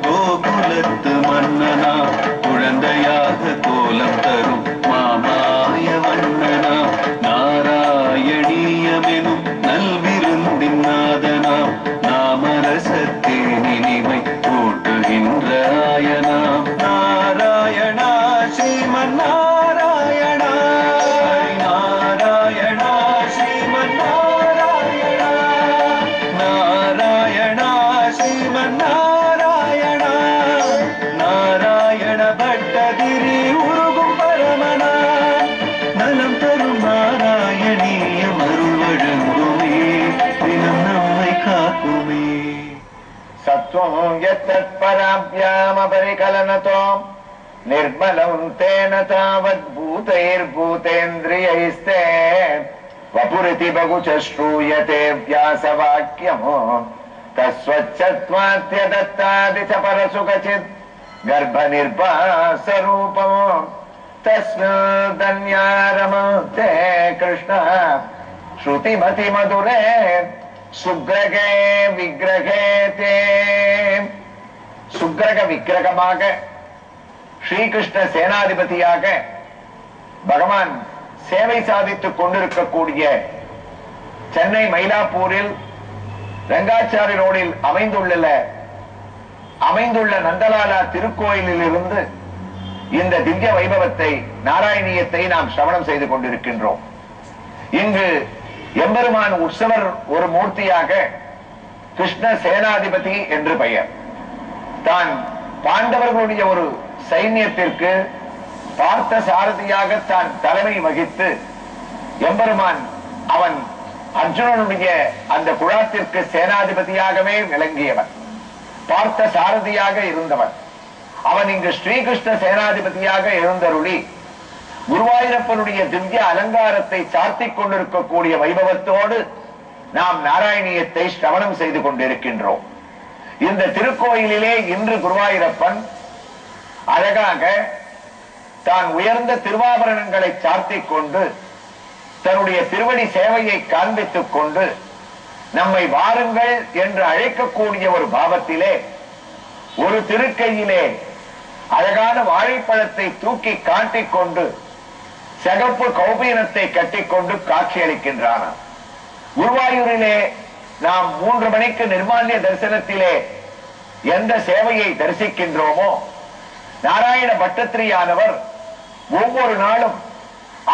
கோகுலத்து மன்னனா குழந்தையாக கோலம் தரும் மாமாய வண்ணனா நாராயணீயமெனும் நல்விருந்தின் நாதனா நாமரசத்தே நினைவை கூட்டுகின்ற ஆயனா நாராயணா ஸ்ரீமன் நாராயணா நாராயணா ஸ்ரீமன் நாராயணா நாராயணா ஸ்ரீமன் நாராயணா நாராயண பட்டதிரி உருகும் பரமனா நலம் தரும் நாராயணீயம் அருள் வழங்குமே தினம் நம்மை காக்குமே சத்வம் யத்தத் பராப்யாமபரிகலனதோ நிர்மலம் தேன தாவத் பூதைர்பூதேந்திரியைஸ்தே வபுரிதி பகுச்ச ஸ்ரூயதே வியாசவாக்யமோ தஸ்வச்சத்வாத்யதத்தாதி ச பரசுகசித் கர்ப்பநிர்பாசரூபமோ தஸ்மிதன்யாரமதே கிருஷ்ண ஸ்ருதிமதி மதுரே சுக்ரகே விக்கிரகே தே சுக்ரக விக்கிரகமாக ஸ்ரீகிருஷ்ண சேனாதிபதியாக பகவான் சேவை சாதித்துக் கொண்டிருக்கக்கூடிய சென்னை மயிலாப்பூரில் ரங்காச்சாரி ரோடில் அமைந்துள்ள நந்தலாலா திருக்கோயிலில் இருந்து இந்த திவ்ய வைபவத்தை நாராயணியத்தை நாம் சிரவணம் செய்து கொண்டிருக்கின்றோம். இங்கு எம்பெருமான் உற்சவர் ஒரு மூர்த்தியாக கிருஷ்ண சேனாதிபதி என்று பெயர். தான் பாண்டவர்களுடைய ஒரு சைன்யத்திற்கு பார்த்த சாரதியாக தான் தலைமை வகித்து எம்பெருமான் அவன் அர்ஜுனனுடைய அந்த குழாத்திற்கு சேனாதிபதியாகவே விளங்கியவன், பார்த்த சாரதியாக இருந்தவன். அவன் இங்கு ஸ்ரீகிருஷ்ண சேனாதிபதியாக எழுந்தருளி குருவாயூரப்பனுடைய திவ்ய அலங்காரத்தை சார்த்திக் கொண்டிருக்கக்கூடிய வைபவத்தோடு நாம் நாராயணியத்தை சிரவணம் செய்து கொண்டிருக்கின்றோம். இந்த திருக்கோயிலிலே இன்று குருவாயூரப்பன் அழகாக தான் உயர்ந்த திருவாபரணங்களை சார்த்திக் கொண்டு தன்னுடைய திருவடி சேவையை காண்பித்துக் கொண்டு நம்மை வாருங்கள் என்று அழைக்கக்கூடிய ஒரு பாவத்திலே ஒரு திருக்கையிலே அழகான வாழைப்பழத்தை தூக்கி காட்டிக் கொண்டு சிகப்பு கௌபீனத்தை கட்டிக்கொண்டு காட்சியளிக்கின்றான். குருவாயூரிலே நாம் 3 மணிக்கு நிர்மால்ய தரிசனத்திலே எந்த சேவையை தரிசிக்கின்றோமோ, நாராயண பட்டத்திரியானவர் ஒவ்வொரு நாளும்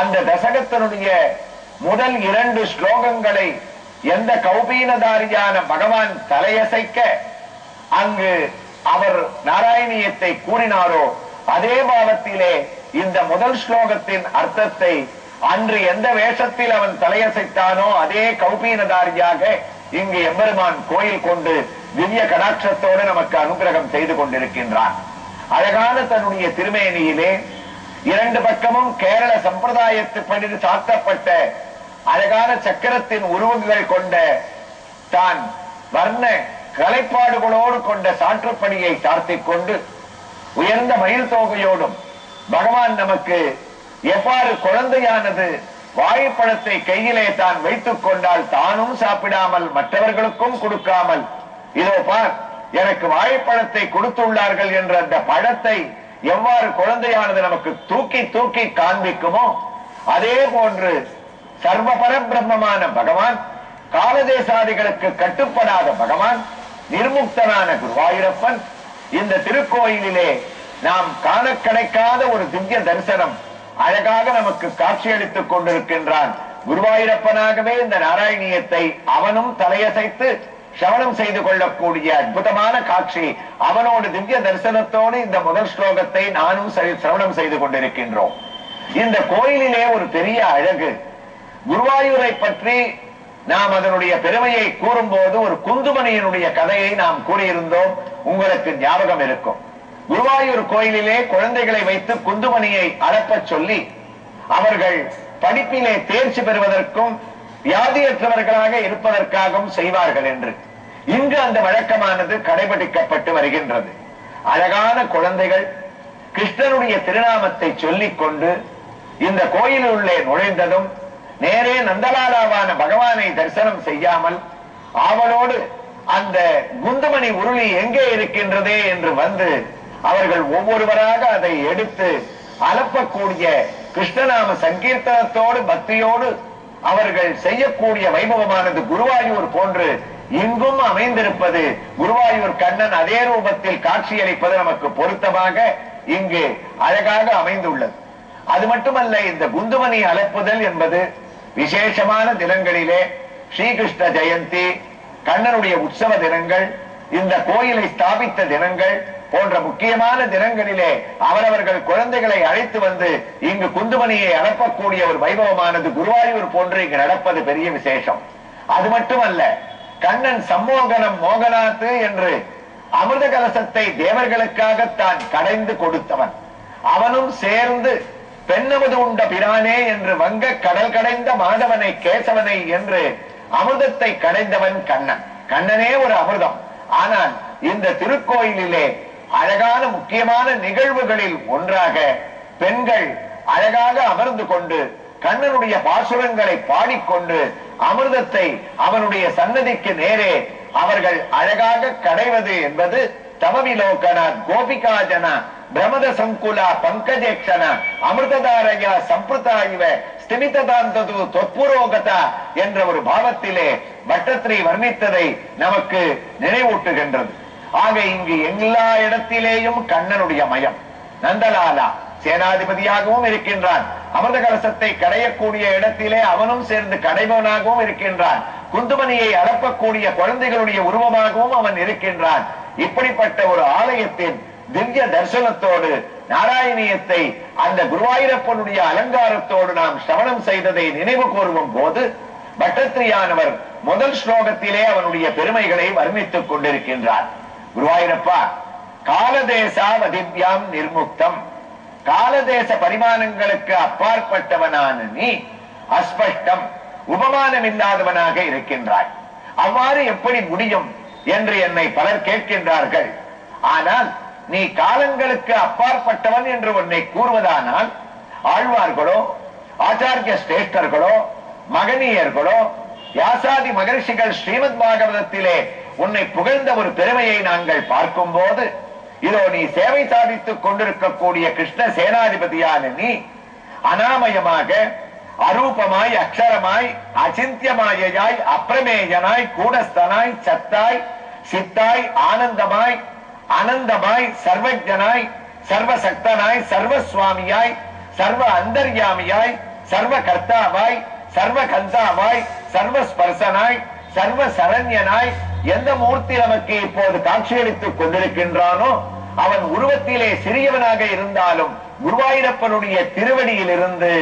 அந்த தசகத்தினுடைய முதல் 2 ஸ்லோகங்களை எந்த கௌபீனதாரியான பகவான் தலையசைக்க அங்கு அவர் நாராயணியத்தை கூறினாரோ அதே பாவத்திலே இந்த முதல் ஸ்லோகத்தின் அர்த்தத்தை அன்று எந்த வேஷத்தில் அவன் தலையசைத்தானோ அதே கௌபீனதாரியாக இங்கு எம்பெருமான் கோயில் கொண்டு திவ்ய கடாட்சத்தோடு நமக்கு அனுகிரகம் செய்து கொண்டிருக்கின்றான். அழகான தன்னுடைய திருமேனியிலே 2 பக்கமும் கேரள சம்பிரதாயத்துப்படி சாத்தப்பட்ட அழகான சக்கரத்தின் உருவங்கள் கொண்ட தான் வர்ண கலைப்பாடுகளோடு கொண்ட சாற்றுப்படியை சார்த்திக் கொண்டு உயர்ந்த மயில் தோகையோடும் பகவான் நமக்கு எவ்வாறு குழந்தையானது வாழைப்பழத்தை கையிலே தான் வைத்துக் கொண்டால் தானும் சாப்பிடாமல் மற்றவர்களுக்கும் கொடுக்காமல் இதோ பார் எனக்கு வாழைப்பழத்தை கொடுத்துள்ளார்கள் என்ற அந்த பழத்தை எவ்வாறு குழந்தையானது நமக்கு தூக்கி தூக்கி காண்பிக்குமோ அதே போன்று சர்வ பரபிரம்மமான பகவான், காலதேசாதிகளுக்கு கட்டுப்படாத பகவான், நிர்முக்தனான குருவாயூரப்பன் இந்த திருக்கோயிலிலே நாம் காண கிடைக்காத ஒரு திவ்ய தரிசனம் அழகாக நமக்கு காட்சியளித்துக் கொண்டிருக்கின்றான். குருவாயூரப்பனாகவே இந்த நாராயணியத்தை அவனும் தலையசைத்து சிரவணம் செய்து கொள்ளக்கூடிய அற்புதமான காட்சி. அவனோடு திவ்ய தரிசனத்தோடு இந்த முதல் ஸ்லோகத்தை நானும் சிரவணம் செய்து கொண்டிருக்கின்றோம். இந்த கோயிலிலே ஒரு பெரிய அழகு. குருவாயூரை பற்றி நாம் அதனுடைய பெருமையை கூறும் போது ஒரு குந்துமணியினுடைய கதையை நாம் கூறியிருந்தோம், உங்களுக்கு ஞாபகம் இருக்கும். குருவாயூர் கோயிலிலே குழந்தைகளை வைத்து குந்துமணியை அளப்ப சொல்லி அவர்கள் படிப்பிலே தேர்ச்சி பெறுவதற்கும் வியாதியற்றவர்களாக இருப்பதற்காகவும் செய்வார்கள் என்று இங்கு அந்த வழக்கமானது கடைபிடிக்கப்பட்டு வருகின்றது. அழகான குழந்தைகள் கிருஷ்ணனுடைய திருநாமத்தை சொல்லிக் கொண்டு இந்த கோயிலுள்ளே நுழைந்ததும் நேரே நந்தலாலாவான பகவானை தரிசனம் செய்யாமல் ஆவலோடு அந்த குந்துமணி உருளி எங்கே இருக்கின்றதே என்று வந்து அவர்கள் ஒவ்வொருவராக அதை எடுத்து அலப்பக்கூடிய கிருஷ்ணநாம சங்கீர்த்தனத்தோடு பக்தியோடு அவர்கள் செய்யக்கூடிய வைபவமானது குருவாயூர் போன்று இங்கும் அமைந்திருப்பது. குருவாயூர் கண்ணன் அதே ரூபத்தில் காட்சியளிப்பது நமக்கு பொருத்தமாக இங்கு அழகாக அமைந்துள்ளது. அது மட்டுமல்ல, இந்த குந்துமணி அலப்புதல் என்பது விசேஷமான தினங்களிலே ஸ்ரீகிருஷ்ண ஜெயந்தி, கண்ணனுடைய உற்சவ தினங்கள், இந்த கோயிலை ஸ்தாபித்த தினங்கள் போன்ற முக்கியமான தினங்களிலே அவரவர்கள் குழந்தைகளை அழைத்து வந்து இங்கு குந்துமணியை அனுப்பக்கூடிய ஒரு வைபவமானது குருவாயூர் போன்று இங்கு நடப்பது பெரிய விசேஷம். அது மட்டுமல்ல, கண்ணன் சம்மோகனம் மோகனாத்து என்று அமிர்த கலசத்தை தேவர்களுக்காக தான் கடைந்து கொடுத்தவன். அவனும் சேர்ந்து பெண்ணமது உண்ட பிரானே என்று வங்க கடல் கடைந்த மாதவனை கேசவனை என்று அமிர்தத்தை கடைந்தவன் கண்ணன். கண்ணனே ஒரு அமிர்தம். ஆனால் இந்த திருக்கோயிலிலே அழகான முக்கியமான நிகழ்வுகளில் ஒன்றாக பெண்கள் அழகாக அமர்ந்து கொண்டு கண்ணனுடைய பாசுரங்களை பாடிக்கொண்டு அமிர்தத்தை அவனுடைய சன்னதிக்கு நேரே அவர்கள் அழகாக கடைவது என்பது தமவிலோகனாத் கோபிகாஜன பிரமத சங்குலா பங்கஜேக்ஷன அமிர்ததாரயா சம்பிரதாயிவ ஸ்திமிததாந்தது தொப்புரோகதா என்ற ஒரு பாவத்திலே பட்டத்திரி வர்ணித்ததை நமக்கு நினைவூட்டுகின்றது. ஆக இங்கு எல்லா இடத்திலேயும் கண்ணனுடைய மயம். நந்தலாலா சேனாதிபதியாகவும் இருக்கின்றான். அமிர்த கலசத்தை கடையக்கூடிய இடத்திலே அவனும் சேர்ந்து கடைபவனாகவும் இருக்கின்றான். குந்துமணியை அளப்பக்கூடிய குழந்தைகளுடைய உருவமாகவும் அவன் இருக்கின்றான். இப்படிப்பட்ட ஒரு ஆலயத்தின் திவ்ய தரிசனத்தோடு நாராயணியத்தை அந்த குருவாயூரப்பனுடைய அலங்காரத்தோடு நாம் சிரவணம் செய்ததை நினைவு கூறும் போது பட்டத்திரியானவர் முதல் ஸ்லோகத்திலே அவனுடைய பெருமைகளை வர்ணித்துக் கொண்டிருக்கின்றார். குருவாயூரப்பா, காலதேசா வதிவ்யாம் நிர்முக்தம், காலதேச பரிமாணங்களுக்கு அப்பாற்பட்டவனான நீ அஸ்பஷ்டம் உபமானம் இல்லாதவனாக இருக்கின்றாய். அவ்வாறு எப்படி முடியும் என்று என்னை பலர் கேட்கின்றார்கள். ஆனால் நீ காலங்களுக்கு அப்பாற்பட்டவன் என்று உன்னை கூறுவதானால் ஆழ்வார்களோ ஆச்சாரிய சிரேஷ்டர்களோ மகனீயர்களோ யாசாதி மகர்ஷிகள் ஸ்ரீமத் பாகவதத்திலே உன்னை புகழ்ந்த ஒரு பெருமையை நாங்கள் பார்க்கும் போது, இதோ நீ சேவை சாதித்துக் கொண்டிருக்கக்கூடிய கிருஷ்ண சேனாதிபதியான நீ அனாமயமாக அரூபமாய் அக்ஷரமாய் அச்சிந்தியமாயாய் அப்பிரமேயனாய் கூடஸ்தனாய் சத்தாய் சித்தாய் ஆனந்தமாய் அனந்தமாய் சர்வஜனாய் சர்வசக்தனாய் சர்வசுவாமியாய் சர்வ அந்தர்யாமியாய் சர்வ கர்த்தாவாய் சர்வ கந்தாவாய் சர்வ ஸ்பர்சனாய் சர்வ சரண்யனாய் எந்த மூர்த்தி நமக்கு இப்போது காட்சியளித்துக் கொண்டிருக்கின்றானோ அவன் உருவத்திலே சிறியவனாக இருந்தாலும் குருவாயூரப்பனுடைய திருவடியில் இருந்து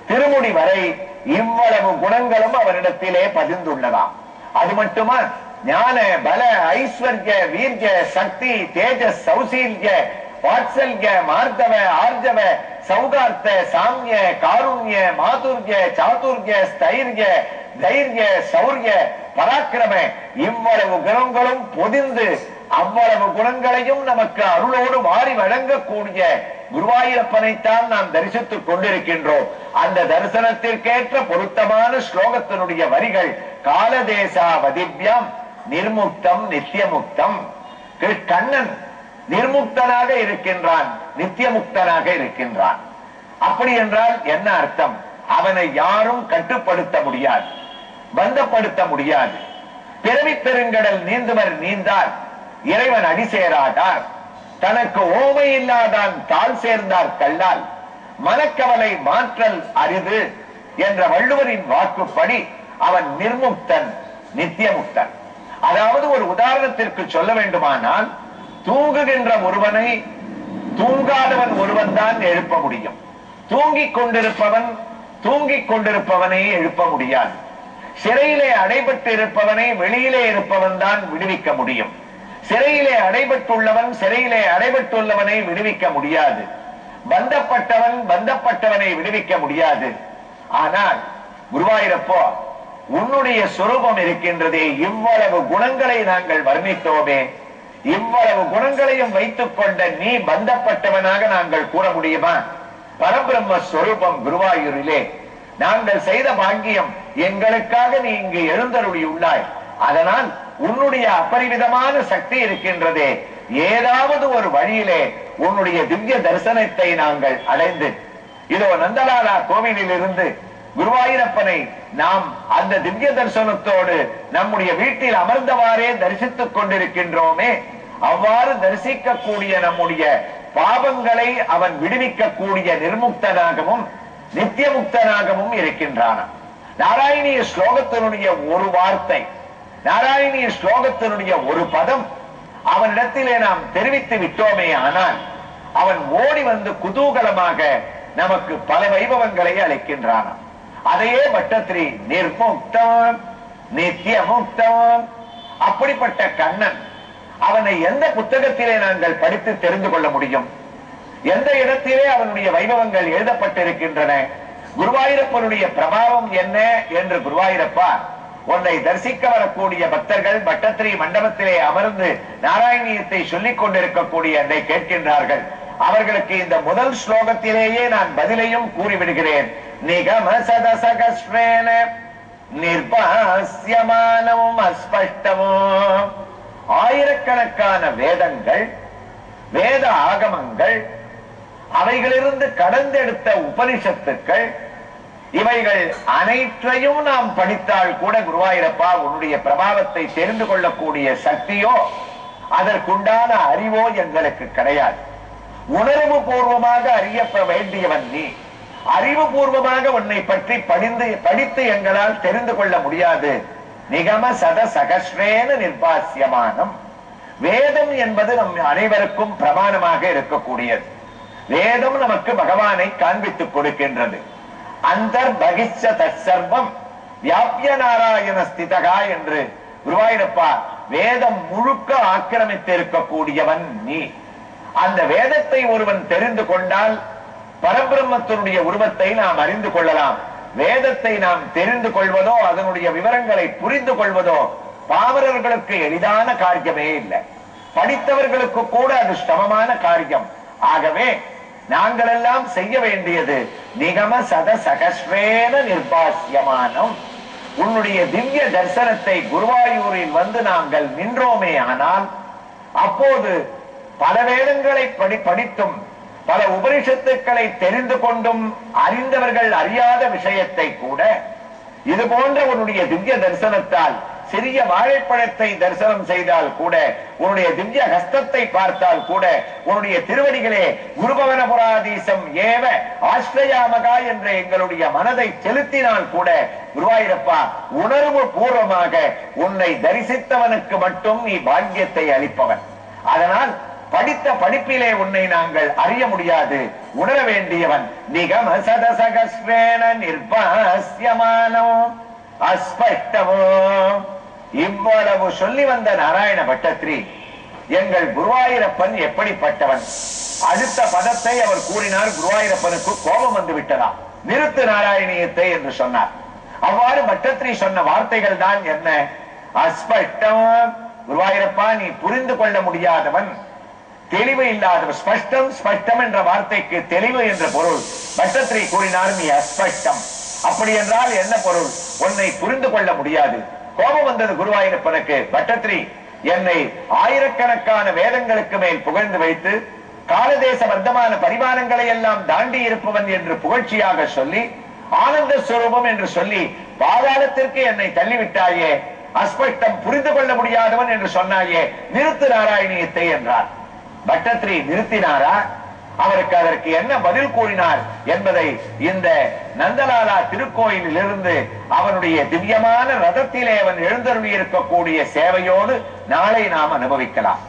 திருமுடி வரை இவ்வளவு குணங்களும் அவனிடத்திலே பதிந்துள்ளதாம். அது மட்டுமா, ஞான பல ஐஸ்வர்ய வீர்ய சக்தி தேஜஸ் சௌசீல்ய வாத்சல்ய மார்தவ ஆர்ஜவ சௌகார்த்த சாமிய காருண்ய மாதுர்ய சாதுர்ய ஸ்தைர்ய தைரிய சௌரிய பராக்கிரம இவ்வளவு குணங்களும் பொதிந்து அவ்வளவு குணங்களையும் நமக்கு அருளோடு மாறி வழங்கக்கூடிய குருவாயூரப்பனைத்தான் நாம் தரிசித்துக் கொண்டிருக்கின்றோம். அந்த தரிசனத்திற்கேற்ற பொருத்தமான ஸ்லோகத்தினுடைய வரிகள் காலதேசா வதிவ்யாம் நிர்முக்தம் நித்தியமுக்தம். கண்ணன் நிர்முக்தனாக இருக்கின்றான், நித்தியமுக்தனாக இருக்கின்றான். அப்படி என்றால் என்ன அர்த்தம்? அவனை யாரும் கட்டுப்படுத்த முடியாது, பந்தப்படுத்த முடியாது. பிறவி பெருங்கடல் நீந்துவர் நீந்தார், இறைவன் அடி சேராதார். தனக்கு ஓமை இல்லாதான் தாழ் சேர்ந்தார் கல்லால், மனக்கவலை மாற்றல் அரிது என்ற வள்ளுவரின் வாக்குப்படி அவன் நிர்முக்தன், நித்தியமுக்தன். அதாவது ஒரு உதாரணத்திற்கு சொல்ல வேண்டுமானால், தூங்குகின்ற ஒருவனை தூங்காதவன் ஒருவன் தான் எழுப்ப முடியும். தூங்கிக் கொண்டிருப்பவனை எழுப்ப முடியாது. சிறையிலே அடைபட்டு இருப்பவனை வெளியிலே இருப்பவன் தான் விடுவிக்க முடியும். சிறையிலே அடைபட்டுள்ளவனை விடுவிக்க முடியாது. பந்தப்பட்டவனை விடுவிக்க முடியாது. ஆனால் குருவாயூரப்போ, உன்னுடைய சொரூபம் இருக்கின்றதே, இவ்வளவு குணங்களை நாங்கள் வர்ணித்தோமே, இவ்வளவு குணங்களையும் வைத்துக் கொண்ட நீ பந்தப்பட்டவனாக நாங்கள் கூற முடியுமா? பரபிரம்ம ஸ்வரூபம் குருவாயூரிலே நாங்கள் செய்த பாக்கியம், எங்களுக்காக நீ இங்கு எழுந்தருளி உள்ளாய். அதனால் உன்னுடைய அபரிமிதமான சக்தி இருக்கின்றதே, ஏதாவது ஒரு வழியிலே உன்னுடைய திவ்ய தரிசனத்தை நாங்கள் அடைந்து இதோ நந்தலாலா கோவிலில் இருந்து குருவாயூரப்பனை நாம் அந்த திவ்ய தரிசனத்தோடு நம்முடைய வீட்டில் அமர்ந்தவாறே தரிசித்துக் கொண்டிருக்கின்றோமே, அவ்வாறு தரிசிக்கக்கூடிய நம்முடைய பாவங்களை அவன் விடுவிக்கக்கூடிய நிர்முக்தனாகவும் நித்தியமுக்தனாகவும் இருக்கின்றான். நாராயணிய ஸ்லோகத்தினுடைய ஒரு வார்த்தை, நாராயணிய ஸ்லோகத்தினுடைய ஒரு பதம் அவனிடத்திலே நாம் தெரிவித்து விட்டோமே ஆனால் அவன் ஓடி வந்து குதூகலமாக நமக்கு பல வைபவங்களை அளிக்கின்றான். அதையே பட்டத்திரி நிர்முக்தம் நித்தியமுக்தம். அப்படிப்பட்ட கண்ணன் அவனை எந்த புத்தகத்திலே நாங்கள் படித்து தெரிந்து கொள்ள முடியும்? எந்த இடத்திலே அவனுடைய வைபவங்கள் எழுதப்பட்டிருக்கின்றன? குருவாயூரப்பனுடைய பிரபாவம் என்ன என்று குருவாயூரப்பா உன்னை தரிசிக்க வரக்கூடிய பக்தர்கள் பட்டத்திரி மண்டபத்திலே அமர்ந்து நாராயணியத்தை சொல்லிக் கொண்டிருக்கக்கூடிய என்னை கேட்கின்றார்கள். அவர்களுக்கு இந்த முதல் ஸ்லோகத்திலேயே நான் பதிலையும் கூறிவிடுகிறேன். நிகம சதசகஸ்ரேன நிர்பாஸ்யமானமும் அஸ்பஷ்டமும். ஆயிரக்கணக்கான வேதங்கள், வேத ஆகமங்கள், அவைகளிலிருந்து கடந்தெடுத்த உபனிஷத்துக்கள், இவைகள் அனைத்தையும் நாம் படித்தால் கூட குருவாயூரப்பா உன்னுடைய பிரபாவத்தை தெரிந்து கொள்ளக்கூடிய சக்தியோ அதற்குண்டான அறிவோ எங்களுக்கு கிடையாது. உணர்வு பூர்வமாக அறியப்பட வேண்டியவன் நீ. அறிவு பூர்வமாக உன்னை பற்றி படித்து எங்களால் தெரிந்து கொள்ள முடியாது. நிகம சத சகஸ்ரேன நிர்பாசியமானம். வேதம் என்பது நம் அனைவருக்கும் பிரமாணமாக இருக்கக்கூடியது. வேதம் நமக்கு பகவானை காண்பித்துக் கொடுக்கின்றது. அந்தர் பகிச்ச தற்சர்வம் வியாபிய நாராயண ஸ்திதகா என்று குருவாயூரப்பா வேதம் முழுக்க ஆக்கிரமித்து இருக்கக்கூடியவன் நீ. அந்த வேதத்தை ஒருவன் தெரிந்து கொண்டால் பரபிரம்மத்தினுடைய உருவத்தை நாம் அறிந்து கொள்ளலாம். வேதத்தை நாம் தெரிந்து கொள்வதோ அதனுடைய விவரங்களை புரிந்து கொள்வதோ பாமரர்களுக்கு எளிதான காரியமே இல்லை. படித்தவர்களுக்கு கூட அது சிரமமான காரியம். ஆகவே நாங்கள் எல்லாம் செய்ய வேண்டியது நிகம சத சகஸ்ரேன நிர்பாசியமானம். உன்னுடைய திவ்ய தரிசனத்தை குருவாயூரில் வந்து நாங்கள் நின்றோமே ஆனால் அப்போது பல வேதங்களை படித்தும் பல உபனிஷத்துக்களை தெரிந்து கொண்டும் அறிந்தவர்கள் அறியாத விஷயத்தை கூட இது போன்ற உன்னுடைய திவ்ய தரிசனத்தால், சிறிய வாழைப்பழத்தை தரிசனம் செய்தால் கூட, உன்னுடைய திவ்ய ஹஸ்தத்தை பார்த்தால் கூட, உன்னுடைய திருவடிகளே குருபவனபுராதீசம் ஏவ ஆஸ்ரயாமகா என்ற எங்களுடைய மனதை செலுத்தினால் கூட குருவாயூரப்பா உணர்வு பூர்வமாக உன்னை தரிசித்தவனுக்கு மட்டும் நீ பாக்கியத்தை அளிப்பவன். அதனால் படித்த படிப்பிலே உன்னை நாங்கள் அறிய முடியாது. உணர வேண்டியவன் நிகம சதசகஸ்ரேன நிர்பாஸ்யமானோ அஸ்பஷ்டமோ. இவ்வளவு சொல்லி வந்த நாராயண பட்டத்திரி எங்கள் குருவாயூரப்பன் எப்படிப்பட்டவன்? அடுத்த பதத்தை அவர் கூறினார். குருவாயூரப்பனுக்கு கோபம் வந்து விட்டதா? நிறுத்து நாராயணியத்தை என்று சொன்னார். அவ்வாறு பட்டத்திரி சொன்ன வார்த்தைகள் தான் என்ன? அஸ்பஷ்டம். குருவாயூரப்பா நீ புரிந்து கொள்ள முடியாதவன், தெளிவு இல்லாதவன். ஸ்பஷ்டம் ஸ்பஷ்டம் என்ற வார்த்தைக்கு தெளிவு என்ற பொருள். பட்டத்திரி கூறினார் நீ அஸ்பஷ்டம். அப்படி என்றால் என்ன பொருள்? உன்னை புரிந்து கொள்ள முடியாது. கோபம் வந்தது குருவாயூரப்பனுக்கு. பட்டத்திரி என்னை ஆயிரக்கணக்கான வேதங்களுக்கு மேல் புகழ்ந்து வைத்து காலதேச வர்த்தமான பரிமாணங்களை எல்லாம் தாண்டி இருப்பவன் என்று புகழ்ச்சியாக சொல்லி ஆனந்த ஸ்வரூபம் என்று சொல்லி பாதாளத்திற்கு என்னை தள்ளிவிட்டாயே. அஸ்பஷ்டம் புரிந்து கொள்ள முடியாதவன் என்று சொன்னாயே, நிறுத்து நாராயணியத்தை என்றார். பட்டத்திரி நிறுத்தினாரா? அவருக்கு அதற்கு என்ன பதில் கூறினார் என்பதை இந்த நந்தலாலா திருக்கோயிலில் இருந்து அவனுடைய திவ்யமான ரதத்திலே அவன் எழுந்தருளி இருக்கக்கூடிய சேவையோடு நாளை நாம் அனுபவிக்கலாம்.